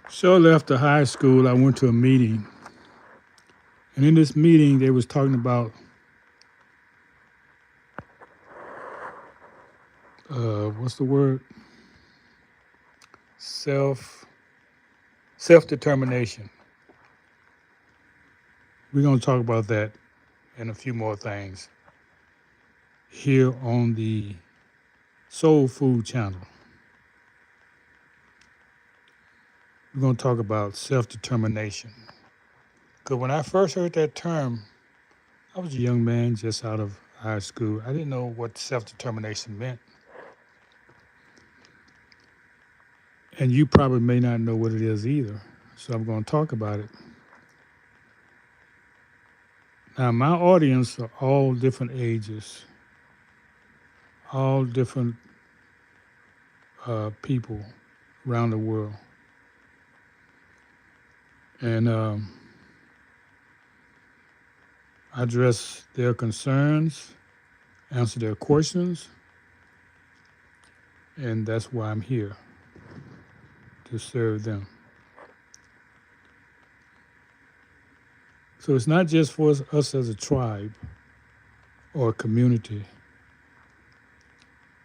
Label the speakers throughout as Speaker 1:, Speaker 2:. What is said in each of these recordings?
Speaker 1: Shortly after high school, I went to a meeting, and in this meeting, they was talking about what's the word? Self self determination. We're gonna talk about that and a few more things here on the Soul Food Channel. We're gonna talk about self determination. Because when I first heard that term, I was a young man just out of high school. I didn't know what self determination meant. And you probably may not know what it is either. So I'm going to talk about it. Now, my audience are all different ages, all different people around the world. And I address their concerns, answer their questions, and that's why I'm here to serve them. So it's not just for us as a tribe or a community,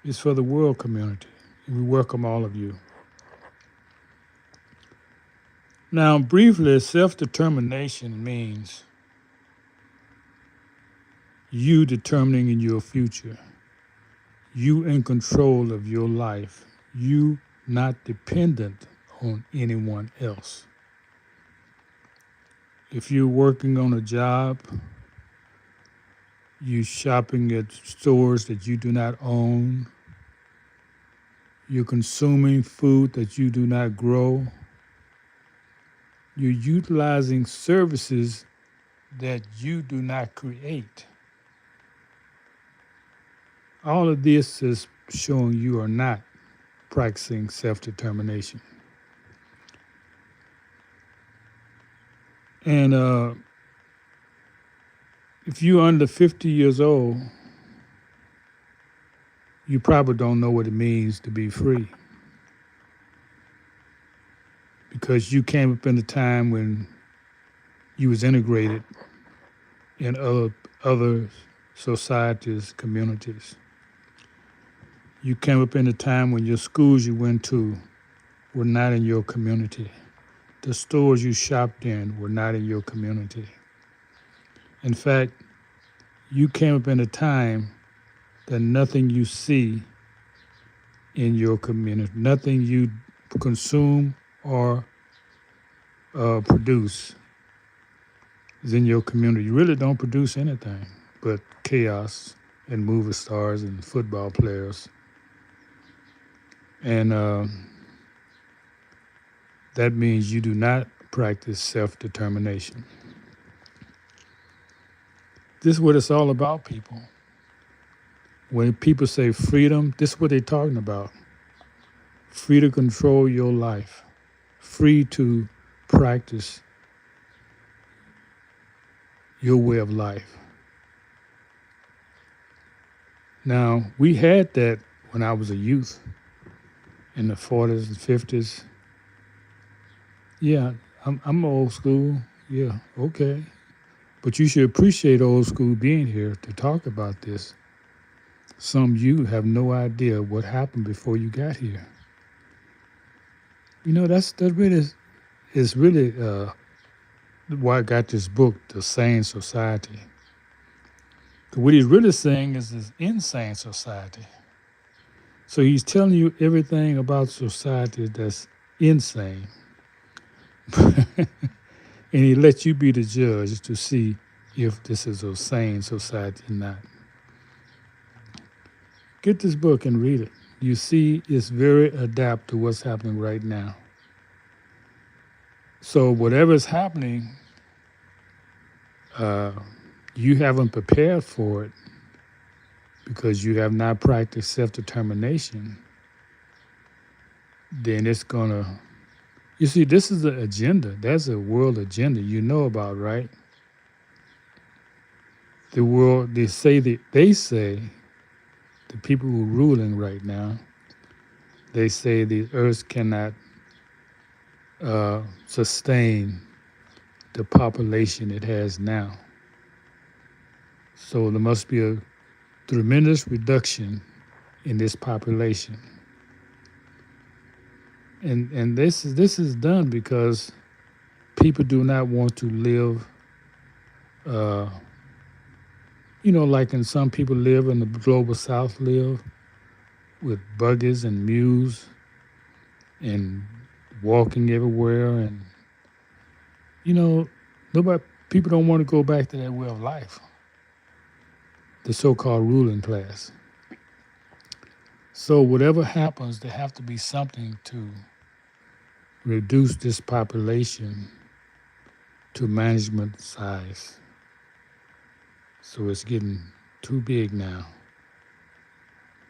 Speaker 1: it's for the world community. And we welcome all of you. Now, briefly, self determination means you determining in your future, you in control of your life, you not dependent on anyone else. If you're working on a job, you shopping at stores that you do not own, you're consuming food that you do not grow, you're utilizing services that you do not create. All of this is showing you are not practicing self-determination. And if you're under 50 years old, you probably don't know what it means to be free. Because you came up in a time when you was integrated in other societies, communities. You came up in a time when your schools you went to were not in your community. The stores you shopped in were not in your community. In fact, you came up in a time that nothing you see in your community, nothing you consume or produce is in your community. You really don't produce anything but chaos and movie stars and football players. And that means you do not practice self-determination. This is what it's all about, people. When people say freedom, this is what they're talking about. Free to control your life. Free to practice your way of life. Now, we had that when I was a youth in the 40s and 50s. Yeah, I'm old school. Yeah, okay. But you should appreciate old school being here to talk about this. Some of you have no idea what happened before you got here. You know, that really is really why I got this book, The Sane Society. What he's really saying is this insane society. So he's telling you everything about society that's insane. And he lets you be the judge to see if this is a sane society or not. Get this book and read it. You see, it's very adapt to what's happening right now. So whatever is happening, you haven't prepared for it because you have not practiced self-determination, then it's gonna, you see, this is the agenda. That's a world agenda you know about, right? The world, they say, the people who are ruling right now, they say the earth cannot sustain the population it has now. So there must be a tremendous reduction in this population. And this is done because people do not want to live, uh, like in some people live in the global south live with buggies and mules and walking everywhere, and you know nobody people don't want to go back to that way of life, the so-called ruling class. So whatever happens, there have to be something to reduce this population to management size. So it's getting too big now.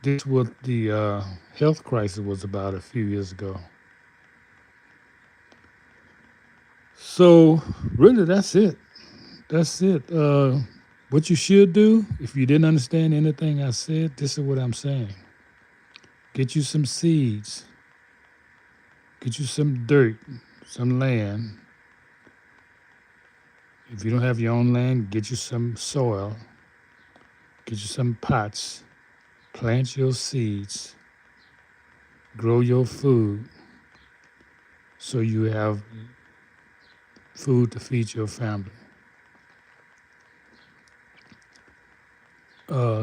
Speaker 1: This is what the health crisis was about a few years ago. So really, that's it. That's it. What you should do, if you didn't understand anything I said, this is what I'm saying. Get you some seeds. Get you some dirt, some land. If you don't have your own land, get you some soil. Get you some pots. Plant your seeds. Grow your food so you have food to feed your family.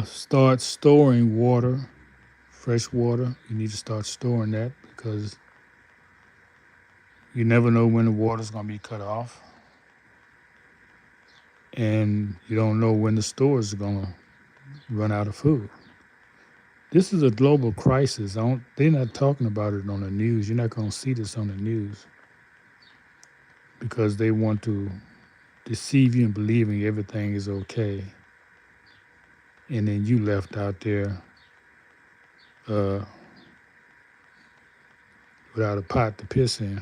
Speaker 1: Start storing water, fresh water. You need to start storing that because you never know when the water's going to be cut off. And you don't know when the stores are going to run out of food. This is a global crisis. They're not talking about it on the news. You're not going to see this on the news because they want to deceive you in believing everything is okay. And then you left out there without a pot to piss in.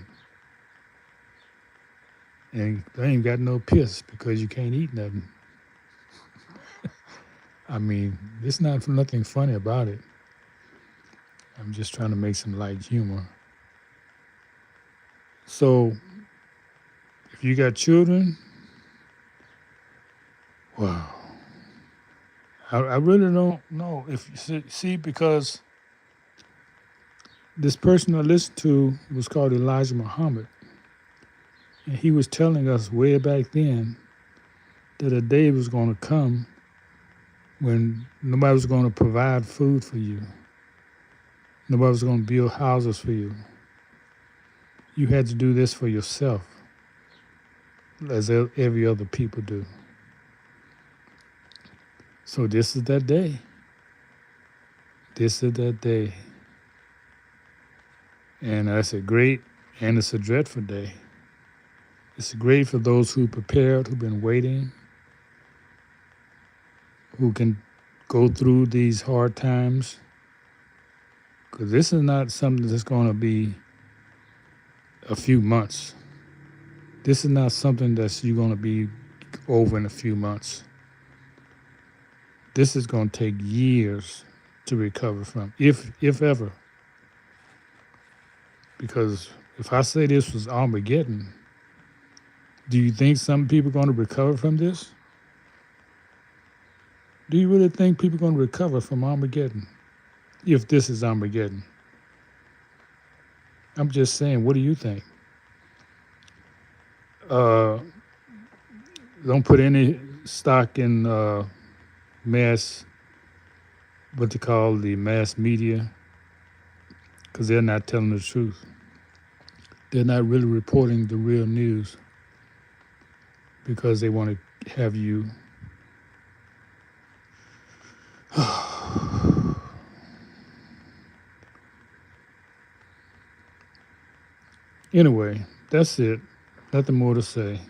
Speaker 1: And they ain't got no piss because you can't eat nothing. I mean, there's nothing funny about it. I'm just trying to make some light humor. So, if you got children, wow. I really don't know. If you see, because this person I listened to was called Elijah Muhammad. And he was telling us way back then that a day was going to come when nobody was going to provide food for you. Nobody was going to build houses for you. You had to do this for yourself, as every other people do. So this is that day. This is that day. And that's a great and it's a dreadful day. It's great for those who prepared, who've been waiting, who can go through these hard times. Because this is not something that's going to be a few months. This is not something that you're going to be over in a few months. This is going to take years to recover from, if ever. Because if I say this was Armageddon, do you think some people are going to recover from this? Do you really think people are going to recover from Armageddon if this is Armageddon? I'm just saying, what do you think? Don't put any stock in what they call the mass media, because they're not telling the truth. They're not really reporting the real news because they want to have you anyway, that's it. Nothing more to say.